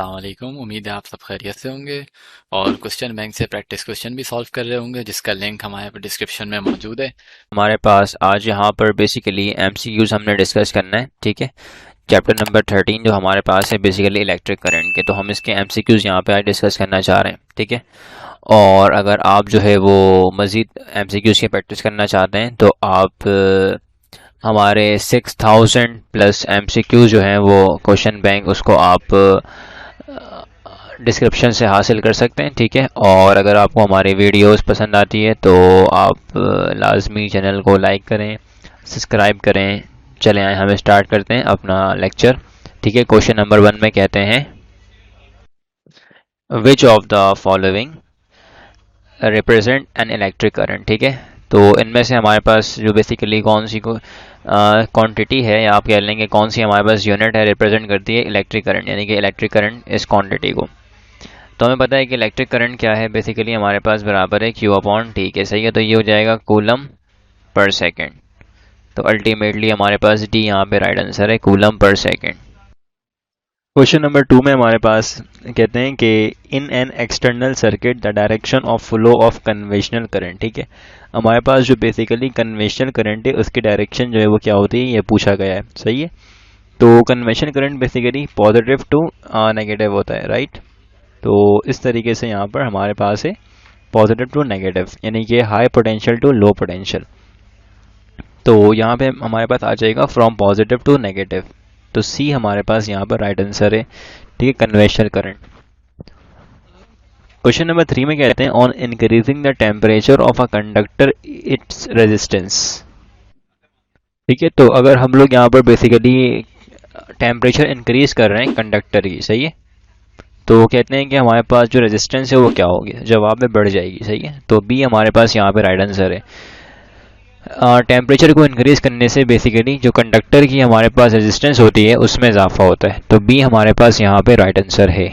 अस्सलाम वालेकुम। उम्मीद है आप सब खैरियत से होंगे और क्वेश्चन बैंक से प्रैक्टिस क्वेश्चन भी सॉल्व कर रहे होंगे, जिसका लिंक हमारे डिस्क्रिप्शन में मौजूद है। हमारे पास आज यहाँ पर बेसिकली एमसीक्यूज हमने डिस्कस करना है। ठीक है, चैप्टर नंबर 13 जो हमारे पास है बेसिकली इलेक्ट्रिक करंट के, तो हम इसके एमसीक्यूज यहाँ पे आज डिस्कस करना चाह रहे हैं। ठीक है, और अगर आप जो है वो मज़ीद एमसीक्यूज की प्रैक्टिस करना चाहते हैं तो आप हमारे 6000 प्लस एमसीक्यू जो हैं वो क्वेश्चन बैंक उसको आप डिस्क्रिप्शन से हासिल कर सकते हैं। ठीक है, और अगर आपको हमारी वीडियोस पसंद आती है तो आप लाजमी चैनल को लाइक करें, सब्सक्राइब करें। चलें आए हम स्टार्ट करते हैं अपना लेक्चर। ठीक है, क्वेश्चन नंबर 1 में कहते हैं which of the following represent an electric current. ठीक है, तो इनमें से हमारे पास जो बेसिकली कौन सी को क्वांटिटी है, या आप कह लेंगे कौन सी हमारे पास यूनिट है रिप्रेजेंट करती है इलेक्ट्रिक करंट, यानी कि इलेक्ट्रिक करंट इस क्वांटिटी को। तो हमें पता है कि इलेक्ट्रिक करंट क्या है, बेसिकली हमारे पास बराबर है क्यू अपॉन टी के। सही है, तो ये हो जाएगा कूलम पर सेकेंड। तो अल्टीमेटली हमारे पास डी यहाँ पे राइट आंसर है, coulomb per second. Question number 2 में हमारे पास कहते हैं कि in an external circuit the direction of flow of conventional current. ठीक है, हमारे पास जो बेसिकली कन्वेंशनल करंट है उसकी डायरेक्शन जो है वो क्या होती है, ये पूछा गया है। सही है, तो conventional current basically positive to negative होता है, राइट। तो इस तरीके से यहाँ पर हमारे पास है पॉजिटिव टू नेगेटिव, यानी कि high potential to low potential. तो यहाँ पे हमारे पास आ जाएगा फ्रॉम पॉजिटिव टू नेगेटिव। तो सी हमारे पास यहाँ पर राइट आंसर है। ठीक है, कन्वेंशनल करंट। क्वेश्चन नंबर 3 में कहते हैं on increasing the temperature of a conductor its resistance. ठीक है, तो अगर हम लोग यहाँ पर बेसिकली टेम्परेचर इंक्रीज कर रहे हैं कंडक्टर की, सही है, तो कहते हैं कि हमारे पास जो रेजिस्टेंस है वो क्या होगी, जवाब में बढ़ जाएगी। सही है, तो बी हमारे पास यहाँ पे राइट आंसर है। टेम्परेचर को इंक्रीज करने से बेसिकली जो कंडक्टर की हमारे पास रेजिस्टेंस होती है उसमें इजाफा होता है। तो बी हमारे पास यहाँ पे राइट आंसर है।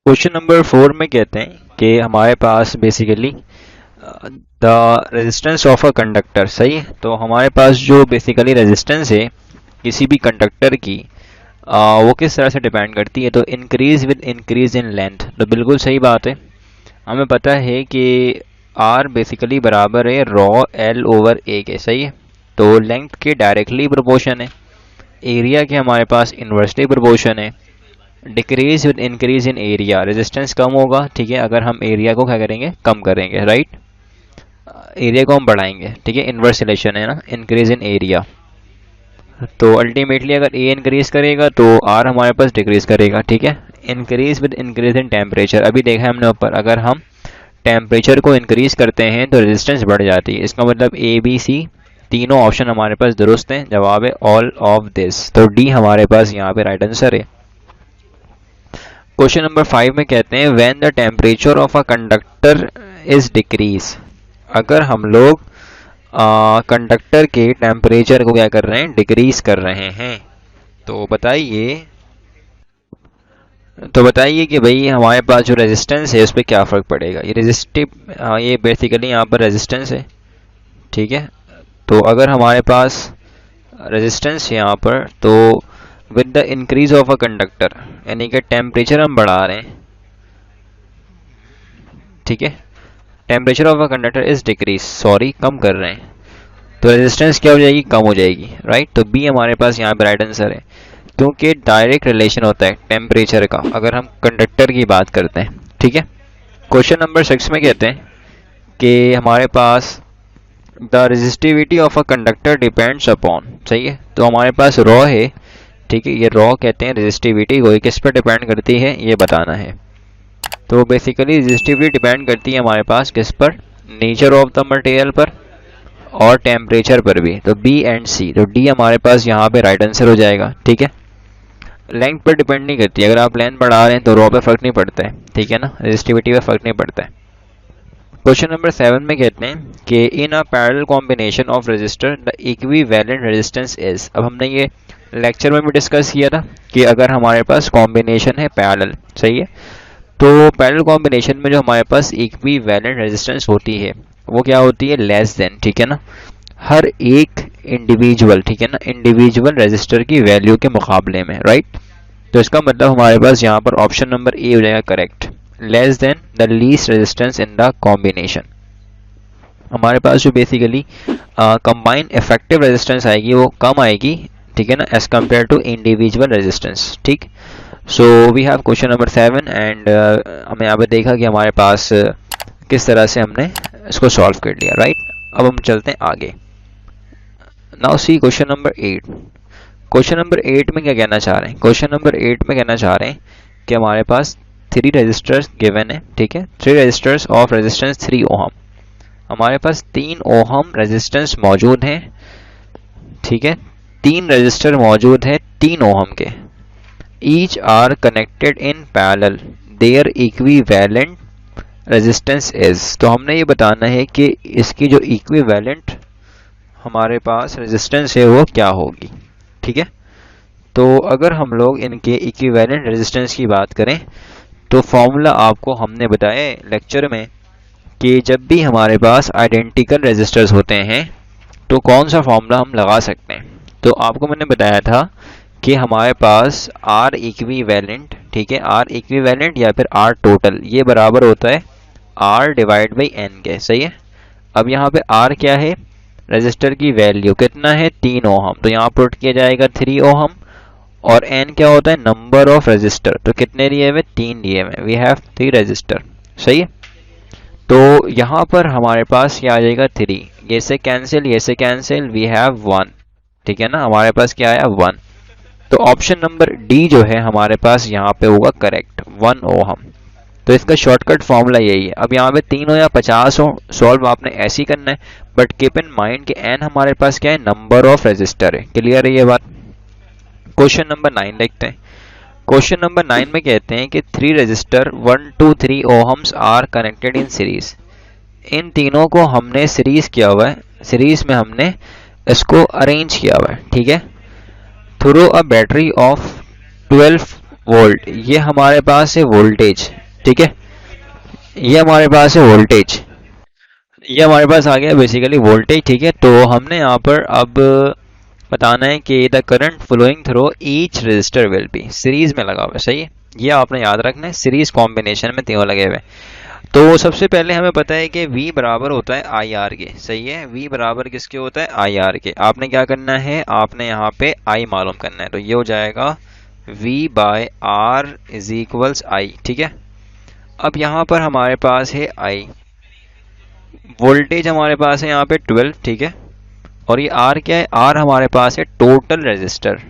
क्वेश्चन नंबर 4 में कहते हैं कि हमारे पास basically the resistance of a conductor. सही है, तो हमारे पास जो बेसिकली रेजिस्टेंस है किसी भी कंडक्टर की वो किस तरह से डिपेंड करती है, तो increase with increase in length. तो बिल्कुल सही बात है, हमें पता है कि आर बेसिकली बराबर है रॉ एल ओवर ए के। सही है, तो लेंथ के डायरेक्टली प्रोपोर्शन है, एरिया के हमारे पास इन्वर्सली प्रोपोर्शन है। Decrease with increase in area, resistance कम होगा। ठीक है, अगर हम एरिया को क्या करेंगे, कम करेंगे, राइट, एरिया को हम बढ़ाएंगे। ठीक है, इन्वर्स रिलेशन है ना, इंक्रीज इन एरिया। तो अल्टीमेटली अगर ए इंक्रीज करेगा तो आर हमारे पास डिक्रीज करेगा। ठीक है, increase with increase in temperature, अभी देखा है हमने ऊपर, अगर हम टेम्परेचर को इंक्रीज करते हैं तो रेजिस्टेंस बढ़ जाती है। इसका मतलब ए बी सी तीनों ऑप्शन हमारे पास दुरुस्त हैं, जवाब है ऑल ऑफ दिस। तो डी हमारे पास यहाँ पे राइट आंसर है। क्वेश्चन नंबर 5 में कहते हैं when the temperature of a conductor is decrease. अगर हम लोग कंडक्टर के टेम्परेचर को क्या कर रहे हैं, डिक्रीज कर रहे हैं, तो बताइए कि भाई हमारे पास जो रेजिस्टेंस है उस पर क्या फ़र्क पड़ेगा। ये रेजिस्टिव ये बेसिकली यहाँ पर रेजिस्टेंस है। ठीक है, तो अगर हमारे पास रेजिस्टेंस है यहाँ पर, तो with the increase of a conductor, यानी कि टेम्परेचर हम बढ़ा रहे हैं। ठीक है, temperature of a conductor is decrease, sorry कम कर रहे हैं, तो रेजिस्टेंस क्या हो जाएगी, कम हो जाएगी, राइट। तो बी हमारे पास यहाँ पे राइट आंसर है, क्योंकि डायरेक्ट रिलेशन होता है टेम्परेचर का अगर हम कंडक्टर की बात करते हैं। ठीक है, क्वेश्चन नंबर 6 में कहते हैं कि हमारे पास the resistivity of a conductor depends upon. सही है, तो हमारे पास रॉ है। ठीक है, ये रॉ कहते हैं रेजिस्टिविटी को, किस पर डिपेंड करती है ये बताना है। तो बेसिकली रेजिस्टिविटी डिपेंड करती है हमारे पास किस पर, नेचर ऑफ द मटेरियल पर और टेम्परेचर पर भी। तो बी एंड सी, तो डी हमारे पास यहाँ पे राइट आंसर हो जाएगा। ठीक है, लेंथ पर डिपेंड नहीं करती, अगर आप लेंथ बढ़ा रहे हैं तो रॉ पे फर्क नहीं पड़ता है। ठीक है ना, रेजिस्टिविटी पे फर्क नहीं पड़ता है। क्वेश्चन नंबर 7 में कहते हैं कि in a parallel combination of resistor the equivalent resistance is. अब हमने ये लेक्चर में भी डिस्कस किया था कि अगर हमारे पास कॉम्बिनेशन है पैरेलल, सही है, तो पैरेलल कॉम्बिनेशन में जो हमारे पास इक्विवेलेंट रेजिस्टेंस होती है वो क्या होती है, लेस देन। ठीक है ना, हर एक इंडिविजुअल, ठीक है ना, इंडिविजुअल रेजिस्टर की वैल्यू के मुकाबले में, राइट। तो इसका मतलब हमारे पास यहाँ पर ऑप्शन नंबर ए हो जाएगा correct, less than the least resistance in the combination. हमारे पास जो बेसिकली कंबाइंड इफेक्टिव रेजिस्टेंस आएगी वो कम आएगी, ठीक है ना, as compare to individual resistance. ठीक, so we have question number 7 and हमने यहाँ पे देखा कि हमारे पास किस तरह से हमने इसको सॉल्व कर लिया, राइट। अब हम चलते हैं आगे। Now see question number 8। Question number 8 में क्या कहना चाह रहे हैं? क्वेश्चन नंबर 8 में कहना चाह रहे हैं कि हमारे पास 3 रेजिस्टर्स गिवन है, ठीक है, 3 रेजिस्टर्स ऑफ रेजिस्टेंस 3 ओहम। हमारे पास 3 ओहम रेजिस्टेंस मौजूद हैं, ठीक है, 3 रेजिस्टर मौजूद है 3 ओहम के। Each are connected in parallel, their equivalent resistance is. तो हमने ये बताना है कि इसकी जो इक्विवेलेंट हमारे पास रेजिस्टेंस है वो क्या होगी, ठीक है। तो अगर हम लोग इनके इक्विवेलेंट रेजिस्टेंस की बात करें तो फॉर्मूला आपको हमने बताया लेक्चर में कि जब भी हमारे पास आइडेंटिकल रेजिस्टर्स होते हैं तो कौन सा फॉर्मूला हम लगा सकते हैं। तो आपको मैंने बताया था कि हमारे पास आर इक्विवेलेंट, ठीक है, आर इक्विवेलेंट या फिर आर टोटल, ये बराबर होता है आर डिवाइड बाई एन के, सही है। अब यहाँ पे आर क्या है? रेजिस्टर की वैल्यू कितना है? 3 ओहम, तो यहाँ पुट किया जाएगा 3 ओहम। और एन क्या होता है? नंबर ऑफ रेजिस्टर, तो कितने लिए हुए? 3 लिए हुए, वी हैव 3 रेजिस्टर, सही है। तो यहाँ पर हमारे पास क्या आ जाएगा? 3, ये से कैंसिल, ये से कैंसिल, वी हैव 1, ठीक है ना, हमारे पास क्या आया? 1। तो ऑप्शन नंबर डी जो है हमारे पास यहाँ पे होगा करेक्ट, 1 ओहम। तो इसका शॉर्टकट फॉर्मूला यही है। अब यहाँ पे 3 हो या 50 हो, सॉल्व आपने ऐसे ही करना है, बट कीप इन माइंड कि एन हमारे पास क्या है? नंबर ऑफ रेजिस्टर है। क्लियर है ये बात? क्वेश्चन नंबर 9 देखते हैं। क्वेश्चन नंबर 9 में कहते हैं कि 3 resistor 1 2 3 ohms are connected in series. इन तीनों को हमने सीरीज किया हुआ है, सीरीज में हमने इसको अरेंज किया हुआ है, ठीक है, through a battery of 12 volt. ये हमारे पास है वोल्टेज, ठीक है, ये हमारे पास है वोल्टेज, ये हमारे पास आ गया बेसिकली वोल्टेज, ठीक है। तो हमने यहाँ पर अब बताना है कि the current flowing through each resistor will be, series में लगा हुआ है, सही है, ये आपने याद रखना है, सीरीज कॉम्बिनेशन में तीनों लगे हुए। तो सबसे पहले हमें पता है कि V बराबर होता है आई आर के, सही है, V बराबर किसके होता है? आई आर के। आपने क्या करना है? आपने यहाँ पे I मालूम करना है, तो ये हो जाएगा V by R is equals I, ठीक है। अब यहाँ पर हमारे पास है I, वोल्टेज हमारे पास है यहाँ पे 12, ठीक है, और ये R क्या है? R हमारे पास है टोटल रेजिस्टर,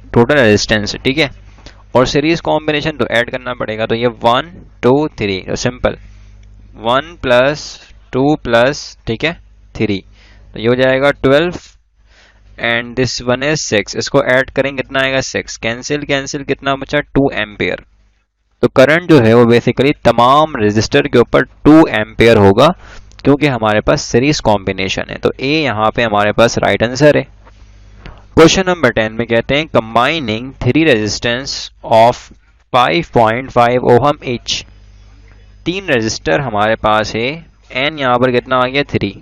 टोटल रेजिस्टेंस, ठीक है, और सीरीज कॉम्बिनेशन तो ऐड करना पड़ेगा, तो ये 1 2 3, तो सिंपल 1 प्लस 2 प्लस, ठीक है, 3, तो ये हो जाएगा 12 एंड दिस वन इज 6। इसको ऐड करेंगे कितना आएगा? 6, कैंसिल कैंसिल, कितना बचा? 2 एम्पियर। तो करंट जो है वो बेसिकली तमाम रेजिस्टर के ऊपर 2 एम्पियर होगा, क्योंकि हमारे पास सीरीज कॉम्बिनेशन है। तो ए यहाँ पे हमारे पास राइट आंसर है। क्वेश्चन नंबर 10 में कहते हैं combining 3 resistance of 5.5 ohm each. 3 resistor हमारे पास है, एन यहाँ पर कितना आ गया? 3,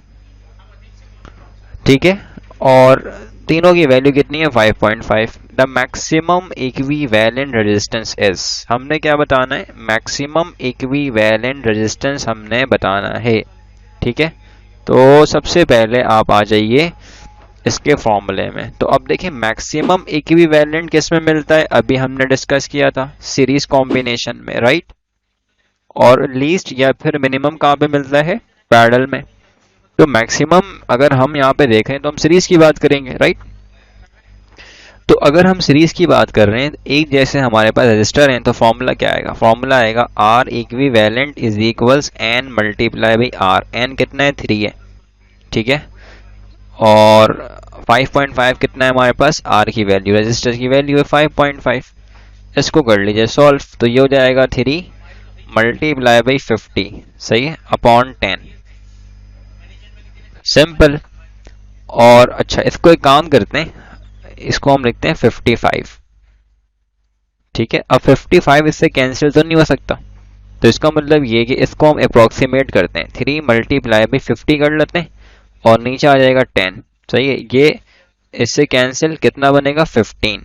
ठीक है, और तीनों की वैल्यू कितनी है? 5.5। The maximum equivalent resistance is, हमने क्या बताना है? मैक्सिमम इक्विवेलेंट रेजिस्टेंस हमने बताना है, ठीक है। तो सबसे पहले आप आ जाइए इसके फॉर्मूले में। तो अब देखिए मैक्सिमम इक्विवेलेंट किस में मिलता है? अभी हमने डिस्कस किया था सीरीज कॉम्बिनेशन में, राइट। और लीस्ट या फिर मिनिमम कहाँ पे मिलता है? पैरेलल में। तो मैक्सिमम अगर हम यहाँ पे देखें तो हम सीरीज की बात करेंगे, राइट। तो अगर हम सीरीज की बात कर रहे हैं, एक जैसे हमारे पास रजिस्टर हैं, तो फॉर्मूला क्या आएगा? फॉर्मूला आएगा R equivalent is equals N multiply by R. N कितना है? 3 है, ठीक है, और 5.5 कितना है हमारे पास? आर की वैल्यू, रजिस्टर की वैल्यू है 5.5। इसको कर लीजिए सॉल्व, तो ये हो जाएगा 3 मल्टीप्लाई बाई 50, सही है, अपॉन 10, सिंपल। और अच्छा, इसको एक काम करते हैं, इसको हम लिखते हैं 55, ठीक है। अब 55 इससे कैंसिल तो नहीं हो सकता, तो इसका मतलब ये कि इसको हम अप्रोक्सीमेट करते हैं, 3 मल्टीप्लाई बाई 50 कर लेते हैं, और नीचे आ जाएगा 10, सही है। ये इससे कैंसिल कितना बनेगा? 15,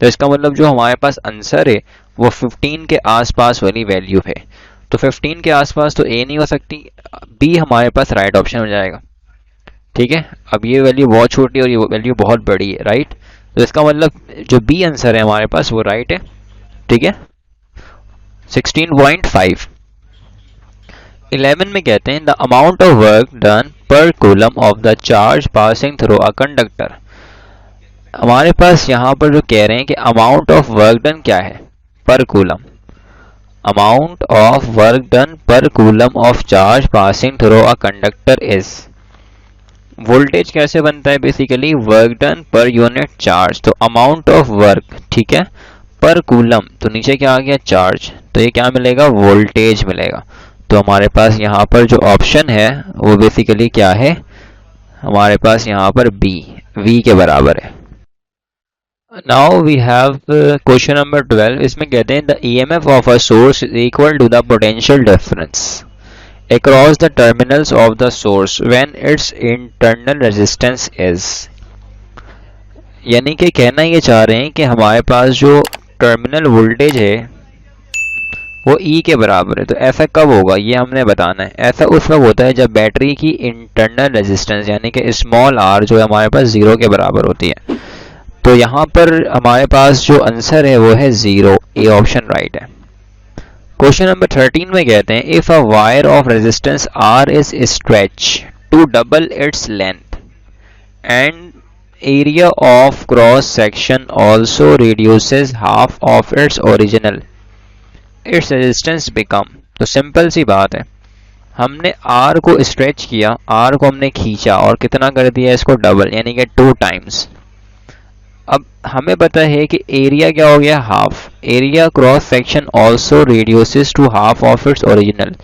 तो इसका मतलब जो हमारे पास आंसर है वो 15 के आसपास वाली वैल्यू है। तो 15 के आसपास तो ए नहीं हो सकती, बी हमारे पास राइट ऑप्शन हो जाएगा। ठीक है, अब ये वैल्यू बहुत छोटी और ये वैल्यू बहुत बड़ी है, राइट। तो इसका मतलब जो बी आंसर है हमारे पास वो राइट है। ठीक है, 16.5। 11 में कहते हैं the amount of work done per coulomb of the charge passing through a conductor. हमारे पास यहाँ पर जो कह रहे हैं कि अमाउंट ऑफ वर्क डन क्या है, per coulomb. Amount of work done per coulomb of charge passing through a conductor is. Voltage कैसे बनता है, basically work done per unit charge, तो अमाउंट ऑफ वर्क, ठीक है, पर कूलम, तो नीचे क्या आ गया चार्ज, तो ये क्या मिलेगा, वोल्टेज मिलेगा। तो हमारे पास यहाँ पर जो ऑप्शन है वो बेसिकली क्या है, हमारे पास यहाँ पर बी, वी के बराबर है। Now we have question number 12। इसमें कहते हैं the EMF of a source is equal to the potential difference across the terminals of the source when its internal resistance is। यानी कि कहना ये चाह रहे हैं कि हमारे पास जो टर्मिनल वोल्टेज है वो E के बराबर है। तो ऐसा कब होगा ये हमने बताना है। ऐसा उस वक्त होता है जब बैटरी की इंटरनल रेजिस्टेंस यानी कि स्मॉल r जो है हमारे पास 0 के बराबर होती है। तो यहाँ पर हमारे पास जो आंसर है वो है 0, ए ऑप्शन राइट है। क्वेश्चन नंबर 13 में कहते हैं if a wire of resistance R is stretch to double its length and area of cross section also reduces half of its original, its resistance become. तो simple सी बात है, हमने R को स्ट्रेच किया, R को हमने खींचा और कितना कर दिया इसको डबल, यानी कि 2 टाइम्स। अब हमें पता है कि एरिया क्या हो गया, half. Area cross section also reduces to half of its original,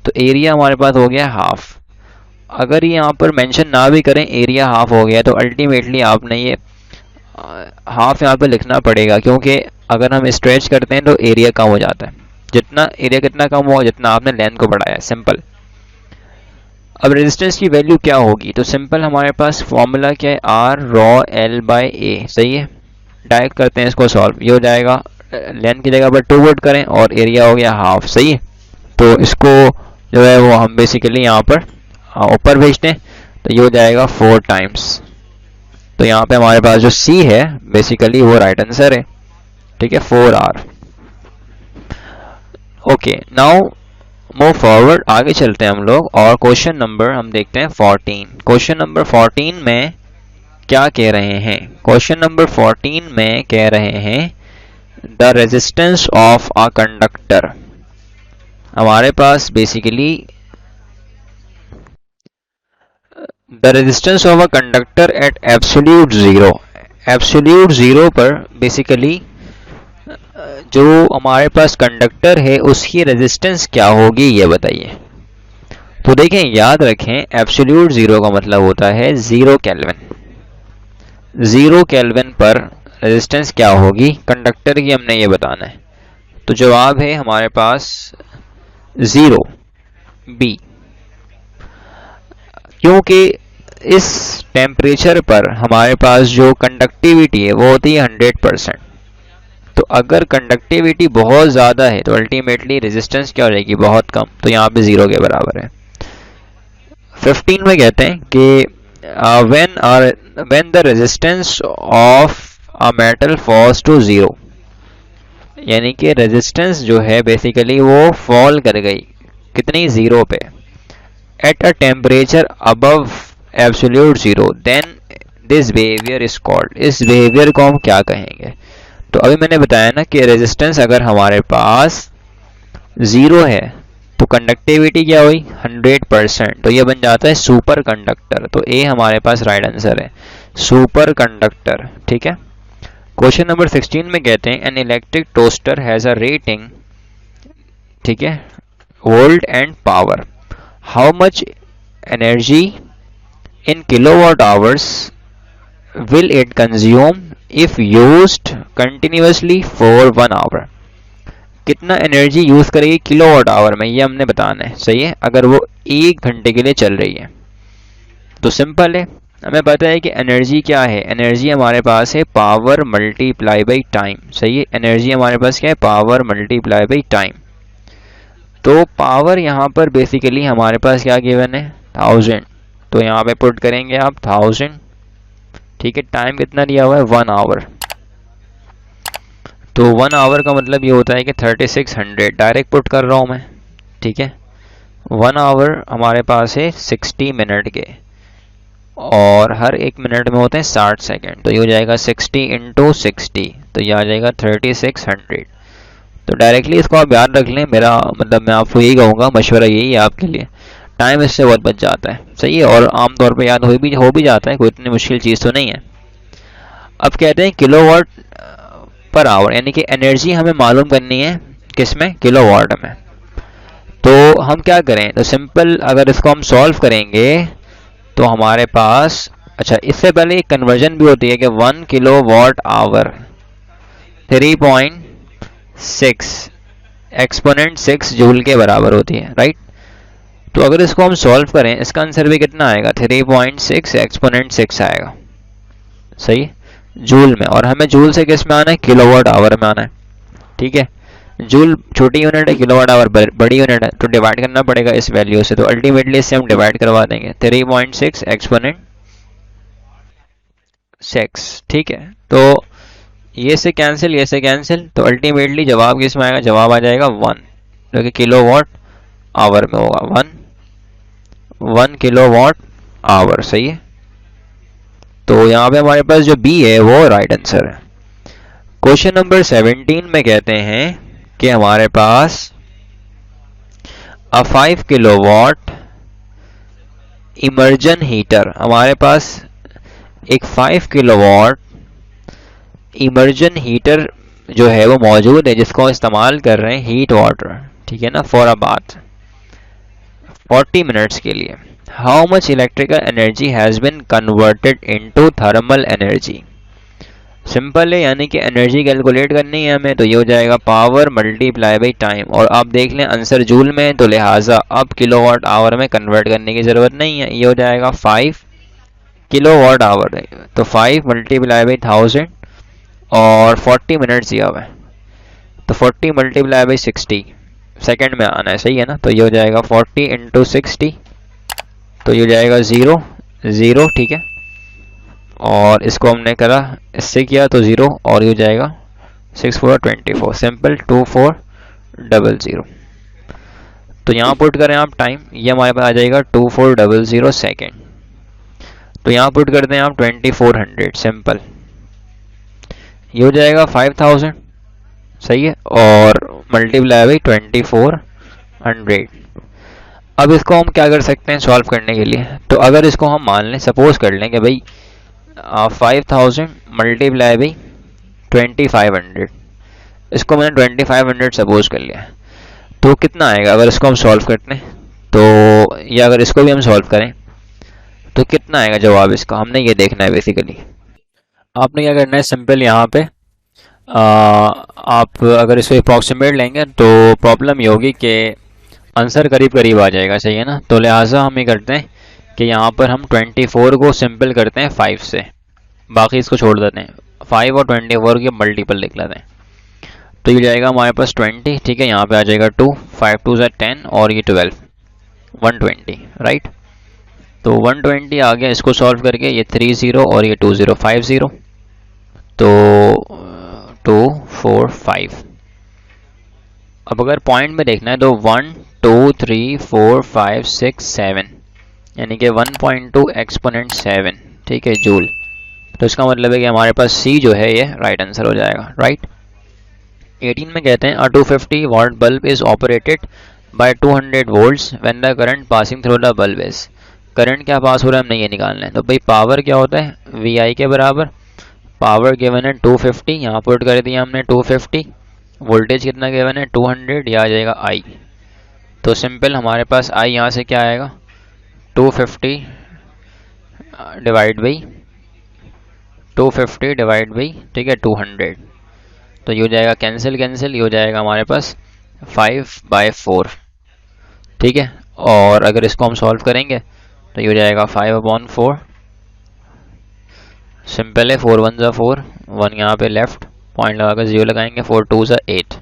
तो एरिया हमारे पास हो गया हाफ। अगर यहाँ पर मेंशन ना भी करें एरिया हाफ हो गया तो अल्टीमेटली आपने ये हाफ यहाँ पे लिखना पड़ेगा, क्योंकि अगर हम स्ट्रेच करते हैं तो एरिया कम हो जाता है। जितना एरिया कितना कम हो जितना आपने लेंथ को बढ़ाया, सिंपल। अब रेजिस्टेंस की वैल्यू क्या होगी, तो सिंपल हमारे पास फॉर्मूला क्या है, आर रॉ एल बाई ए, सही है। डायरेक्ट करते हैं इसको सॉल्व, ये हो जाएगा लेंथ की जगह पर 2 पुट करें और एरिया हो गया हाफ, सही है। तो इसको जो है वो हम बेसिकली यहाँ पर ऊपर भेजते हैं, तो ये हो जाएगा 4 टाइम्स। तो यहाँ पे हमारे पास जो सी है बेसिकली वो राइट आंसर है, ठीक है, 4R। Okay, now move forward, आगे चलते हैं हम लोग और क्वेश्चन नंबर हम देखते हैं 14। क्वेश्चन नंबर 14 में क्या कह रहे हैं, क्वेश्चन नंबर 14 में कह रहे हैं the resistance of a conductor. हमारे पास basically the resistance of a conductor at absolute zero, absolute zero पर बेसिकली जो हमारे पास कंडक्टर है उसकी रेजिस्टेंस क्या होगी ये बताइए। तो देखें, याद रखें एब्सोल्यूट जीरो का मतलब होता है 0 केल्विन। 0 केल्विन पर रेजिस्टेंस क्या होगी कंडक्टर की, हमने ये बताना है। तो जवाब है हमारे पास 0, बी। क्योंकि इस टेम्परेचर पर हमारे पास जो कंडक्टिविटी है वो होती है 100%। तो अगर कंडक्टिविटी बहुत ज़्यादा है तो अल्टीमेटली रेजिस्टेंस क्या हो जाएगी, बहुत कम, तो यहाँ पे 0 के बराबर है। 15 में कहते हैं कि when the resistance of a metal falls to 0, यानी कि रेजिस्टेंस जो है बेसिकली वो फॉल कर गई कितनी, 0 पे, at a temperature above absolute zero, then this behaviour is called. इस बिहेवियर को हम क्या कहेंगे। तो अभी मैंने बताया ना कि रेजिस्टेंस अगर हमारे पास 0 है तो कंडक्टिविटी क्या हुई 100%, तो ये बन जाता है सुपर कंडक्टर। तो ए हमारे पास राइट आंसर है, सुपर कंडक्टर, ठीक है। क्वेश्चन नंबर 16 में कहते हैं an electric toaster has a rating, ठीक है, volt and power, how much energy in kilowatt hours will it consume if used continuously for 1 hour। कितना एनर्जी यूज करेगी किलोवाट आवर में, ये हमने बताना है, सही है, अगर वो 1 घंटे के लिए चल रही है। तो सिंपल है, हमें पता है कि एनर्जी क्या है, एनर्जी हमारे पास है पावर मल्टीप्लाई बाई टाइम। सही है, एनर्जी हमारे पास क्या है, पावर मल्टीप्लाई बाई टाइम। तो पावर यहाँ पर बेसिकली हमारे पास क्या गिवन है, 1000। तो यहाँ पे पुट करेंगे आप 1000। ठीक है, टाइम कितना दिया हुआ है, 1 आवर। तो 1 आवर का मतलब ये होता है कि 3600 डायरेक्ट पुट कर रहा हूँ मैं। ठीक है, 1 आवर हमारे पास है 60 मिनट के, और हर 1 मिनट में होते हैं 60 सेकेंड। तो ये हो जाएगा 60 इंटू 60, तो ये आ जाएगा 3600। तो डायरेक्टली इसको आप याद रख लें, मेरा मतलब मैं आपको यही कहूँगा, मशवरा यही है आपके लिए, टाइम इससे बहुत बच जाता है। सही है, और आमतौर पर याद हो भी जाता है, कोई इतनी मुश्किल चीज़ तो नहीं है। अब कहते हैं किलोवाट पर आवर, यानी कि एनर्जी हमें मालूम करनी है किसमें, किलोवाट में। तो हम क्या करें, तो सिंपल अगर इसको हम सॉल्व करेंगे तो हमारे पास, अच्छा इससे पहले एक कन्वर्जन भी होती है कि 1 किलोवाट आवर 3.6 एक्सपोनेंट 6 जूल के बराबर होती है, राइट। तो अगर इसको हम सॉल्व करें, इसका आंसर भी कितना आएगा, 3.6 एक्सपोनेंट 6 आएगा। सही, जूल में, और हमें जूल से किस में आना है, किलोवाट आवर में आना है। ठीक है, जूल छोटी यूनिट है, किलोवाट आवर बड़ी यूनिट है, तो डिवाइड करना पड़ेगा इस वैल्यू से। तो अल्टीमेटली इससे हम डिवाइड करवा देंगे 3.6 एक्सपोनेंट 6। ठीक है, तो ये से कैंसिल, ये से कैंसिल, तो अल्टीमेटली जवाब किस में आएगा, जवाब आ जाएगा 1, जो कि किलोवाट आवर में होगा। 1 किलोवाट आवर। सही है, तो यहाँ पे हमारे पास जो बी है वो राइट आंसर है। क्वेश्चन नंबर 17 में कहते हैं कि हमारे पास अ 5 किलोवाट इमर्जन हीटर, हमारे पास एक 5 किलोवाट इमर्जन हीटर जो है वो मौजूद है, जिसको इस्तेमाल कर रहे हैं हीट वाटर, ठीक है ना, फॉर अ बाथ 40 मिनट्स के लिए। How much electrical energy has been converted into thermal energy. Simple है, यानी कि एनर्जी कैलकुलेट करनी है हमें, तो ये हो जाएगा पावर मल्टीप्लाई बाई टाइम। और आप देख लें आंसर जूल में, तो लिहाजा अब किलोवाट आवर में कन्वर्ट करने की ज़रूरत नहीं है। ये हो जाएगा 5 किलोवाट आवर, तो 5 मल्टीप्लाई बाई 1000 और 40 मिनट्स दिया हुआ है, तो 40 मल्टीप्लाई बाई 60 सेकेंड में आना है। सही है ना, तो ये हो जाएगा 40 इंटू 60, तो ये हो जाएगा 0 0। ठीक है, और इसको हमने करा, इससे किया तो 0, और ये हो जाएगा 6 4 24, सिंपल 2400। तो यहाँ पुट करें आप टाइम, ये हमारे पास आ जाएगा 2400 सेकेंड। तो यहाँ पुट करते हैं आप 2400, सिंपल ये हो जाएगा 5000। सही है, और मल्टीप्लाई बाई 2400। अब इसको हम क्या कर सकते हैं सॉल्व करने के लिए, तो अगर इसको हम मान लें, सपोज कर लें कि भाई 5000 मल्टीप्लाई बाई 2500, इसको मैंने 2500 सपोज कर लिया, तो कितना आएगा अगर इसको हम सॉल्व करते हैं, तो या अगर इसको भी हम सॉल्व करें तो कितना आएगा जवाब इसका, हमने ये देखना है बेसिकली। आपने क्या करना है, सिंपल यहाँ पे आप अगर इसको अप्रॉक्सीमेट लेंगे तो प्रॉब्लम ये होगी कि आंसर करीब करीब आ जाएगा। सही है ना, तो लिहाजा हम ये करते हैं कि यहाँ पर हम 24 को सिंपल करते हैं 5 से, बाकी इसको छोड़ देते हैं, 5 और 24 के मल्टीपल लिख लेते हैं। तो ये जाएगा हमारे पास 20। ठीक है, यहाँ पे आ जाएगा 2, 5 2 से 10, और ये 12, 120, राइट। तो 120 आ गया, इसको सॉल्व करके ये 30 और ये 2050, तो 245। अब अगर पॉइंट में देखना है तो 1 2 3 4 5 6 7, यानी कि 1.2 एक्सपोनेंट 7। ठीक है, जूल। तो इसका मतलब है कि हमारे पास सी जो है ये राइट आंसर हो जाएगा, राइट। 18 में कहते हैं a 250 watt bulb is operated by 200 volts when the current passing through the bulb is. Current क्या पास हो रहा है हमने ये निकालना है, तो भाई पावर क्या होता है, वी आई के बराबर, पावर गिवन है 250, यहाँ पुट कर दिया हमने 250, वोल्टेज कितना गिवन है 200, यह आ जाएगा आई। तो सिंपल हमारे पास आई यहाँ से क्या आएगा, 250 डिवाइड बाई 250 डिवाइड बाई, ठीक है, 200, तो ये हो जाएगा कैंसिल कैंसिल, ये हो जाएगा हमारे पास 5/4। ठीक है, और अगर इसको हम सॉल्व करेंगे तो ये हो जाएगा 5/4 सिंपल है, 4 1 ज़ा 4, 1 यहाँ पे लेफ्ट पॉइंट लगाकर 0 लगाएंगे, 4 2 ज़ा 8,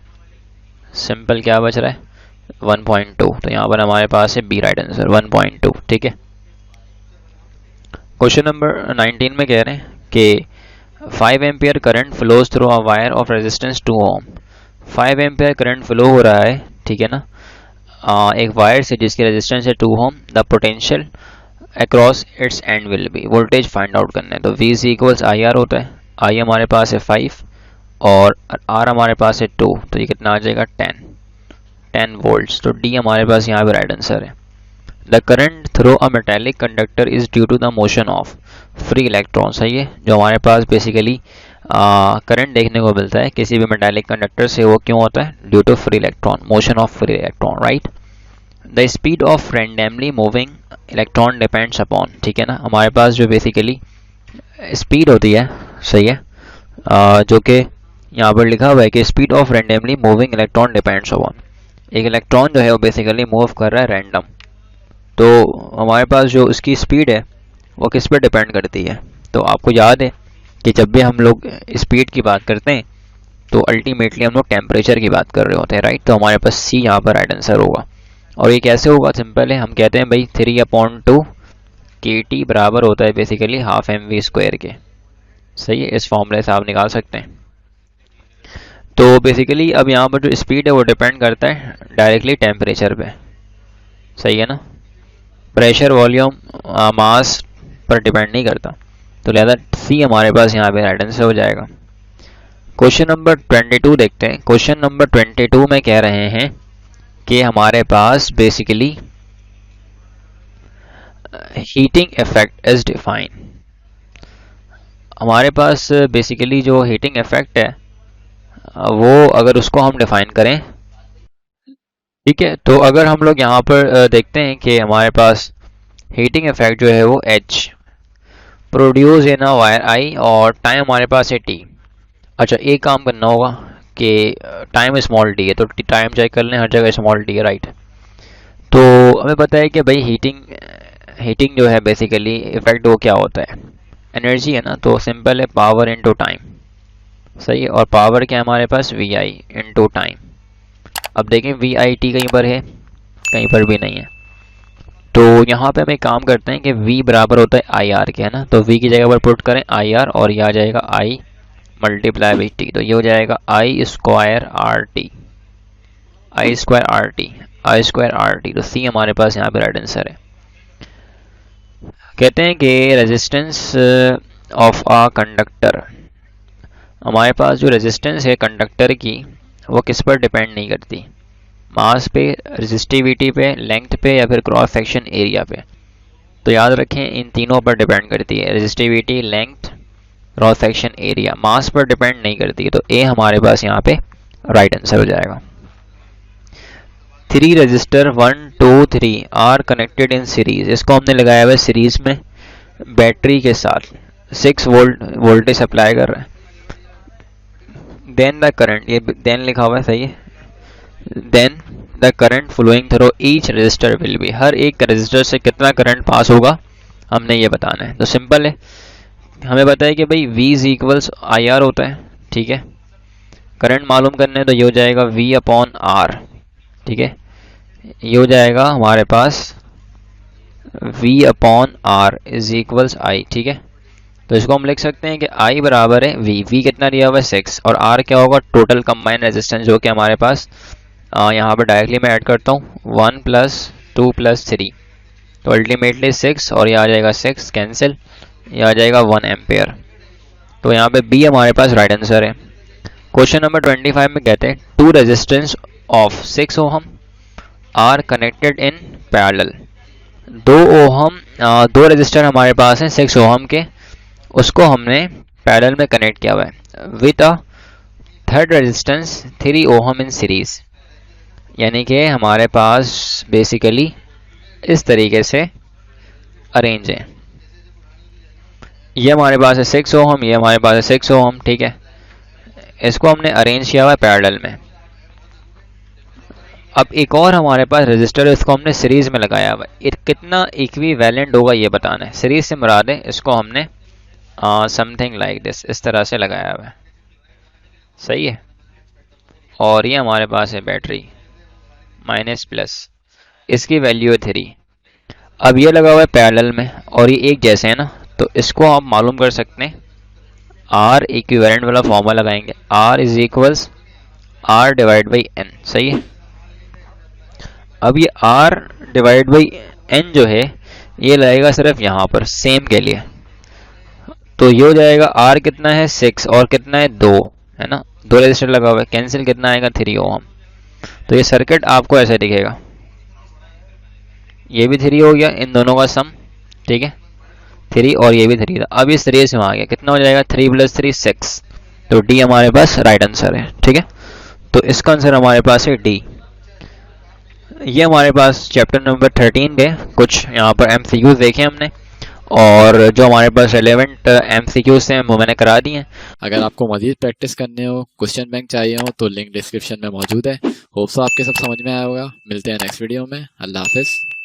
सिंपल क्या बच रहा है 1.2, तो यहाँ पर हमारे पास है बी राइट आंसर 1.2। ठीक है, क्वेश्चन नंबर 19 में कह रहे हैं कि 5 ampere current flows through a wire of resistance 2 ohm. 5 ampere current flow हो रहा है, ठीक है ना, एक वायर से जिसकी रेजिस्टेंस है 2 ohm. The potential across its end will be, voltage find out करना है। तो V is equals I R होता है, आई हमारे पास है 5 और R हमारे पास है 2, तो ये कितना आ जाएगा 10 वोल्ट्स। तो D हमारे पास यहाँ पे राइट आंसर है। The current through a metallic conductor is due to the motion of free electron. सही है, जो हमारे पास बेसिकली करंट देखने को मिलता है किसी भी मेटेलिक कंडक्टर से, वो क्यों होता है, due to free electron, motion of free electron, right. The speed of randomly moving electron depends upon, ठीक है ना, हमारे पास जो बेसिकली स्पीड होती है, सही है, जो कि यहाँ पर लिखा हुआ है कि speed of randomly moving electron depends upon, एक इलेक्ट्रॉन जो है वो बेसिकली मूव कर रहा है रैंडम, तो हमारे पास जो उसकी स्पीड है वो किस पर डिपेंड करती है। तो आपको याद है कि जब भी हम लोग स्पीड की बात करते हैं तो अल्टीमेटली हम लोग टेम्परेचर की बात कर रहे होते हैं, राइट। तो हमारे पास सी यहाँ पर राइट आंसर होगा। और ये कैसे होगा, सिंपल है, हम कहते हैं भाई 3/2 kT बराबर होता है बेसिकली हाफ mv² के। सही है, इस फॉर्मूले से आप निकाल सकते हैं। तो बेसिकली अब यहाँ पर जो स्पीड है वो डिपेंड करता है डायरेक्टली टेम्परेचर पे, सही है ना, प्रेशर वॉल्यूम मास पर डिपेंड नहीं करता। तो लिहाजा सी हमारे पास यहाँ पे राइट आंसर हो जाएगा। क्वेश्चन नंबर 22 देखते हैं। क्वेश्चन नंबर 22 में कह रहे हैं कि हमारे पास basically heating effect is define. हमारे पास बेसिकली जो हीटिंग इफेक्ट है वो अगर उसको हम डिफाइन करें, ठीक है, तो अगर हम लोग यहाँ पर देखते हैं कि हमारे पास हीटिंग इफेक्ट जो है वो H produce in a wire I और टाइम हमारे पास है T। अच्छा, एक काम करना होगा कि टाइम स्मॉल t है, तो टाइम चेक कर लें, हर जगह स्मॉल t है, राइट। तो हमें पता है कि भाई हीटिंग जो है बेसिकली इफेक्ट वो क्या होता है, एनर्जी है ना, तो सिंपल है पावर इनटू टाइम, सही है, और पावर क्या है हमारे पास VI इनटू टाइम। अब देखें VIT कहीं पर है, कहीं पर भी नहीं है, तो यहाँ पे हम एक काम करते हैं कि V बराबर होता है IR के, है ना, तो V की जगह पर पुट करें IR और यह आ जाएगा I मल्टीप्लाई बाई T, तो ये हो जाएगा I square RT, I square RT, I square RT। तो C हमारे पास यहाँ पे राइट आंसर है। कहते हैं कि रेजिस्टेंस ऑफ अ कंडक्टर, हमारे पास जो रेजिस्टेंस है कंडक्टर की वो किस पर डिपेंड नहीं करती, मास पे, रेजिस्टिविटी पे, लेंथ पे या फिर क्रॉस सेक्शन एरिया पे। तो याद रखें इन तीनों पर डिपेंड करती है, resistivity, length, cross section area, mass पर डिपेंड नहीं करती। तो ए हमारे पास यहाँ पे राइट आंसर हो जाएगा। 3 resistor 1 2 3 are connected in series, इसको हमने लगाया हुआ है सीरीज में बैटरी के साथ, 6 वोल्ट वोल्टेज अप्लाई कर रहा है। देन द करंट, ये देन लिखा हुआ है, सही है, then the current flowing through each resistor will be, हर एक रजिस्टर से कितना करंट पास होगा हमने ये बताना है। तो सिंपल है, हमें पता है कि भाई V इज इक्वल्स IR होता है, ठीक है, करंट मालूम करने तो ये हो जाएगा V अपॉन R, ठीक है, ये हो जाएगा हमारे पास V upon R is equals I, ठीक है। तो इसको हम लिख सकते हैं कि I बराबर है V कितना दिया हुआ है 6, और R क्या होगा, टोटल कंबाइंड रेजिस्टेंस जो कि हमारे पास यहाँ पर डायरेक्टली मैं ऐड करता हूँ 1 + 2 + 3, तो अल्टीमेटली 6, और ये आ जाएगा 6 कैंसिल, ये आ जाएगा 1 एम्पेयर। तो यहाँ पे B हमारे पास राइट आंसर है। क्वेश्चन नंबर 25 में कहते हैं 2 resistance of 6 ohm are connected in parallel, 2 ohm 2 resistor हमारे पास हैं 6 ओहम के, उसको हमने पैरेलल में कनेक्ट किया हुआ है with a third resistance 3 ohm in series. यानी कि हमारे पास बेसिकली इस तरीके से अरेंज है, ये हमारे पास है 6 ओहम, ये हमारे पास है 6 ओहम, ठीक है, इसको हमने अरेंज किया हुआ है पैरेलल में। अब एक और हमारे पास रजिस्टर है, इसको हमने सीरीज में लगाया हुआ है, कितना इक्विवेलेंट होगा ये बताना है। सीरीज से मुराद है इसको हमने समथिंग लाइक दिस, इस तरह से लगाया हुआ है, सही है। और ये हमारे पास है बैटरी माइनस प्लस, इसकी वैल्यू है 3। अब ये लगा हुआ है पैरेलल में और ये एक जैसे है ना, तो इसको आप मालूम कर सकते हैं, आर इक्विवेलेंट वाला फॉर्मूला लगाएंगे, R is equals R divide by N, सही है। अब ये आर डिवाइड बाई एन जो है ये लगेगा सिर्फ यहाँ पर सेम के लिए, तो ये हो जाएगा आर कितना है 6 और कितना है 2, है ना, 2 रेजिस्टर लगा हुआ है, कैंसिल कितना आएगा 3 ओम। तो ये सर्किट आपको ऐसे दिखेगा, ये भी 3 हो गया, इन दोनों का सम, ठीक है, 3 और ये भी 3 था। अब इस 3 से वहाँ आ गया, कितना हो जाएगा 3 + 3 6, तो डी हमारे पास राइट आंसर है, ठीक है। तो इसका आंसर हमारे पास है डी। ये हमारे पास चैप्टर नंबर 13 पे कुछ यहाँ पर एमसीक्यूज देखे हमने, और जो हमारे पास रेलेवेंट एमसीक्यूज हैं वो मैंने करा दिए हैं। अगर आपको मजीद प्रैक्टिस करने हो, क्वेश्चन बैंक चाहिए हो, तो लिंक डिस्क्रिप्शन में मौजूद है। होप सो आपके सब समझ में आया होगा। मिलते हैं नेक्स्ट वीडियो में। अल्लाह हाफिज़।